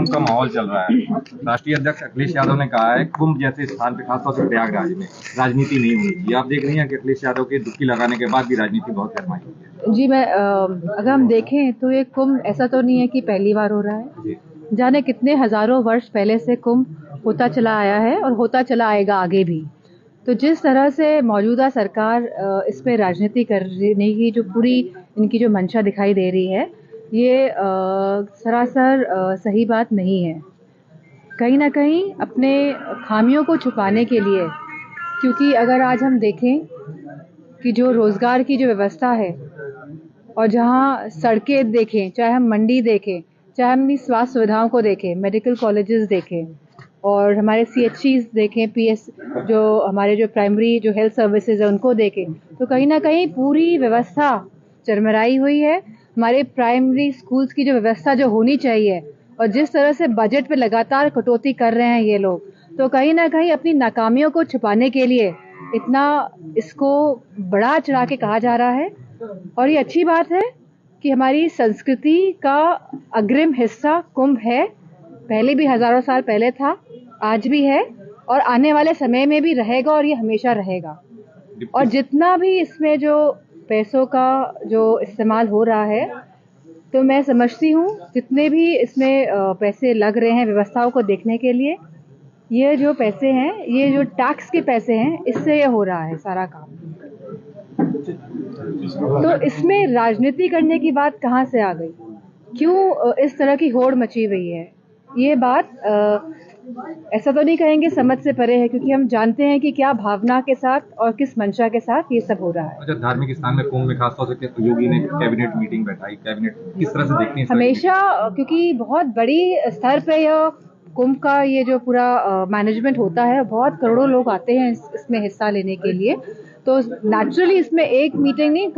कुंभ का माहौल चल रहा है। राष्ट्रीय अध्यक्ष अखिलेश यादव ने कहा है कुंभ जैसे स्थान पे खासतौर से प्रयागराज में राजनीति नहीं होनी चाहिए। आप देख रही हैं कि अखिलेश यादव की डुबकी लगाने के बाद भी राजनीति बहुत गरमाई हुई है। जी, मैं अगर हम देखें तो ये कुंभ ऐसा तो नहीं है कि पहली बार हो रहा है। जाने कितने हजारों वर्ष पहले से कुंभ होता चला आया है और होता चला आएगा आगे भी। तो जिस तरह से मौजूदा सरकार इस पे राजनीति करने की जो पूरी इनकी जो मंशा दिखाई दे रही है, ये सरासर सही बात नहीं है। कहीं ना कहीं अपने खामियों को छुपाने के लिए, क्योंकि अगर आज हम देखें कि जो रोज़गार की जो व्यवस्था है और जहाँ सड़कें देखें, चाहे हम मंडी देखें, चाहे हम अपनी स्वास्थ्य सुविधाओं को देखें, मेडिकल कॉलेजेस देखें और हमारे CHCs देखें, PS जो हमारे जो प्राइमरी जो हेल्थ सर्विसेज है उनको देखें, तो कहीं ना कहीं पूरी व्यवस्था चरमराई हुई है। हमारे प्राइमरी स्कूल्स की जो व्यवस्था जो होनी चाहिए और जिस तरह से बजट पे लगातार कटौती कर रहे हैं ये लोग, तो कहीं ना कहीं अपनी नाकामियों को छुपाने के लिए इतना इसको बढ़ा चढ़ा के कहा जा रहा है। और ये अच्छी बात है कि हमारी संस्कृति का अग्रिम हिस्सा कुंभ है। पहले भी हजारों साल पहले था, आज भी है और आने वाले समय में भी रहेगा और ये हमेशा रहेगा। और जितना भी इसमें जो पैसों का जो इस्तेमाल हो रहा है, तो मैं समझती हूँ जितने भी इसमें पैसे लग रहे हैं व्यवस्थाओं को देखने के लिए, ये जो पैसे हैं, ये जो टैक्स के पैसे हैं, इससे ये हो रहा है सारा काम। तो इसमें राजनीति करने की बात कहाँ से आ गई? क्यों इस तरह की होड़ मची हुई है? ये बात ऐसा तो नहीं कहेंगे समझ से परे है, क्योंकि हम जानते हैं कि क्या भावना के साथ और किस मंशा के साथ ये सब हो रहा है। अच्छा, धार्मिक स्थान में कुंभ में खासतौर से योगी ने कैबिनेट मीटिंग बैठाई, कैबिनेट किस तरह से देखती है? हमेशा, क्योंकि बहुत बड़ी स्तर पे यह कुंभ का ये जो पूरा मैनेजमेंट होता है, बहुत करोड़ों लोग आते हैं इसमें हिस्सा लेने के लिए, तो नेचुरली इसमें एक मीटिंग नहीं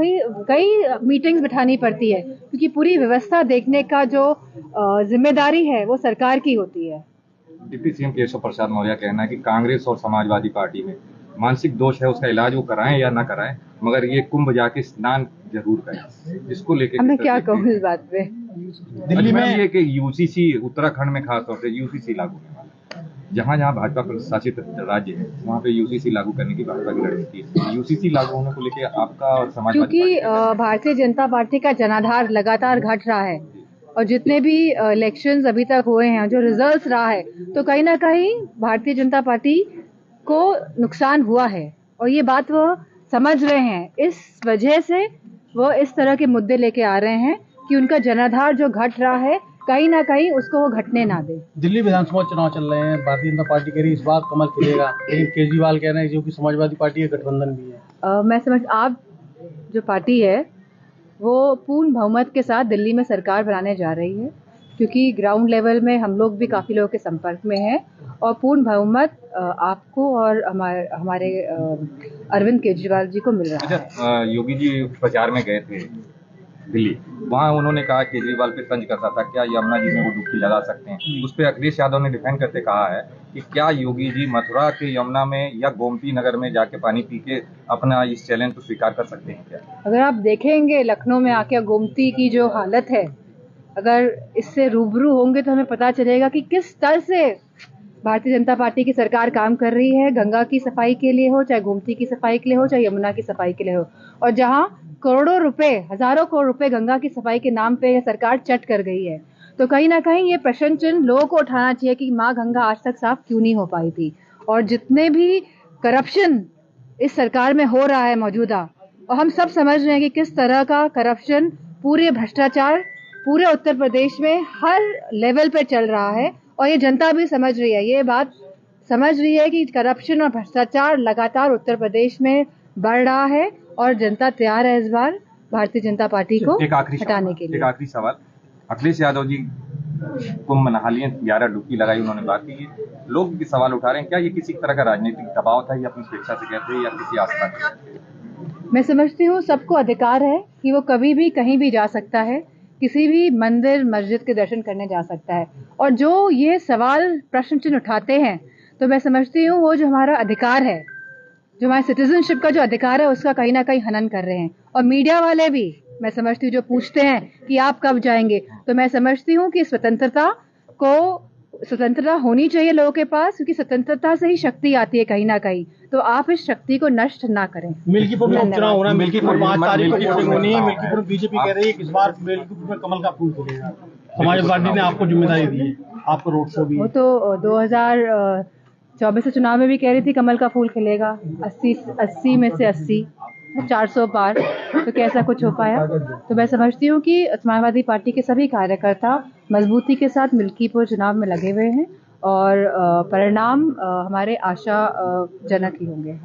कई मीटिंग्स बिठानी पड़ती है, क्योंकि पूरी व्यवस्था देखने का जो जिम्मेदारी है वो सरकार की होती है। डिप्टी सीएम केशव प्रसाद मौर्य का कहना है कि कांग्रेस और समाजवादी पार्टी में मानसिक दोष है, उसका इलाज वो कराएं या ना कराएं, मगर ये कुंभ जाके स्नान जरूर करें। इसको लेकर मैं क्या कहूँ इस बात पे? दिल्ली में ये कि यूसीसी उत्तराखंड में खासतौर से यूसीसी लागू है, जहाँ भाजपा प्रशासित राज्य है वहाँ पे यूसीसी लागू करने की भाजपा की रणनीति है। यूसीसी लागू होने को लेकर आपका और समाजवादी, क्योंकि भारतीय जनता पार्टी का जनाधार लगातार घट रहा है और जितने भी इलेक्शंस अभी तक हुए हैं, जो रिजल्ट्स रहा है, तो कहीं ना कहीं भारतीय जनता पार्टी को नुकसान हुआ है और ये बात वो समझ रहे हैं। इस वजह से वो इस तरह के मुद्दे लेके आ रहे हैं कि उनका जनाधार जो घट रहा है, कहीं ना कहीं उसको वो घटने ना दे। दिल्ली विधानसभा चुनाव चल रहे हैं, भारतीय जनता पार्टी कह रही है इस बार कमल खिलेगा, लेकिन केजरीवाल कह रहे हैं जो कि समाजवादी पार्टी का गठबंधन भी है। मैं समझ, आप जो पार्टी है वो पूर्ण बहुमत के साथ दिल्ली में सरकार बनाने जा रही है, क्योंकि ग्राउंड लेवल में हम लोग भी काफ़ी लोगों के संपर्क में हैं और पूर्ण बहुमत आपको और हमारे अरविंद केजरीवाल जी को मिल रहा है। अच्छा, योगी जी प्रचार में गए थे दिल्ली, वहाँ उन्होंने कहा केजरीवाल पे तंज करता था, क्या यमुना जी में वो डुबकी लगा सकते हैं? उस पर अखिलेश यादव ने डिफेंड करते कहा है कि क्या योगी जी मथुरा के यमुना में या गोमती नगर में जाके पानी पी के अपना इस चैलेंज को स्वीकार कर सकते हैं क्या? अगर आप देखेंगे लखनऊ में आके गोमती की जो हालत है, अगर इससे रूबरू होंगे तो हमें पता चलेगा कि किस स्तर से भारतीय जनता पार्टी की सरकार काम कर रही है, गंगा की सफाई के लिए हो, चाहे गोमती की सफाई के लिए हो, चाहे यमुना की सफाई के लिए हो। और जहां करोड़ों रुपए, हजारों करोड़ रुपए गंगा की सफाई के नाम पे सरकार चट कर गई है, तो कहीं ना कहीं ये प्रश्न चिन्ह लोगों को उठाना चाहिए कि माँ गंगा आज तक साफ क्यों नहीं हो पाई थी। और जितने भी करप्शन इस सरकार में हो रहा है मौजूदा, और हम सब समझ रहे हैं कि किस तरह का करप्शन, पूरे भ्रष्टाचार पूरे उत्तर प्रदेश में हर लेवल पे चल रहा है और ये जनता भी समझ रही है, ये बात समझ रही है कि करप्शन और भ्रष्टाचार लगातार उत्तर प्रदेश में बढ़ रहा है और जनता तैयार है इस बार भारतीय जनता पार्टी को हटाने के लिए। एक आखिरी सवाल, अखिलेश यादव जी कुंभ नहा लिए, 11 डुबकी लगाई, उन्होंने बात की, लोग सवाल उठा रहे हैं क्या ये किसी तरह का राजनीतिक दबाव था या अपनी स्वेच्छा से कहते हैं या किसी आस्था से? मैं समझती हूँ सबको अधिकार है कि वो कभी भी कहीं भी जा सकता है, किसी भी मंदिर मस्जिद के दर्शन करने जा सकता है, और जो ये सवाल प्रश्न चिन्ह उठाते हैं, तो मैं समझती हूँ वो जो हमारा अधिकार है, जो हमारे सिटीजनशिप का जो अधिकार है, उसका कहीं ना कहीं हनन कर रहे हैं। और मीडिया वाले भी मैं समझती हूँ जो पूछते हैं कि आप कब जाएंगे, तो मैं समझती हूँ कि स्वतंत्रता को स्वतंत्रता होनी चाहिए लोगों के पास, क्योंकि स्वतंत्रता से ही शक्ति आती है कहीं ना कहीं। तो आप इस शक्ति को नष्ट ना करें। मिल्कीपुर में उपचुनाव हो रहा है, मिल्कीपुर में 5 तारीख को मिल्कीपुर वोटिंग होनी है। में मिल्कीपुर बीजेपी कह रही है कि इस बार मिल्कीपुर में कमल का फूल खिलेगा। समाजवादी पार्टी ने आपको जिम्मेदारी दी है, आपको रोड शो भी वो है। तो 2024 के चुनाव में भी कह रही थी कमल का फूल खिलेगा। 80 में से 80, 400 पार, तो कैसा कुछ हो पाया। तो मैं समझती हूँ कि समाजवादी पार्टी के सभी कार्यकर्ता मजबूती के साथ मिल्कीपुर चुनाव में लगे हुए हैं और परिणाम हमारे आशाजनक ही होंगे।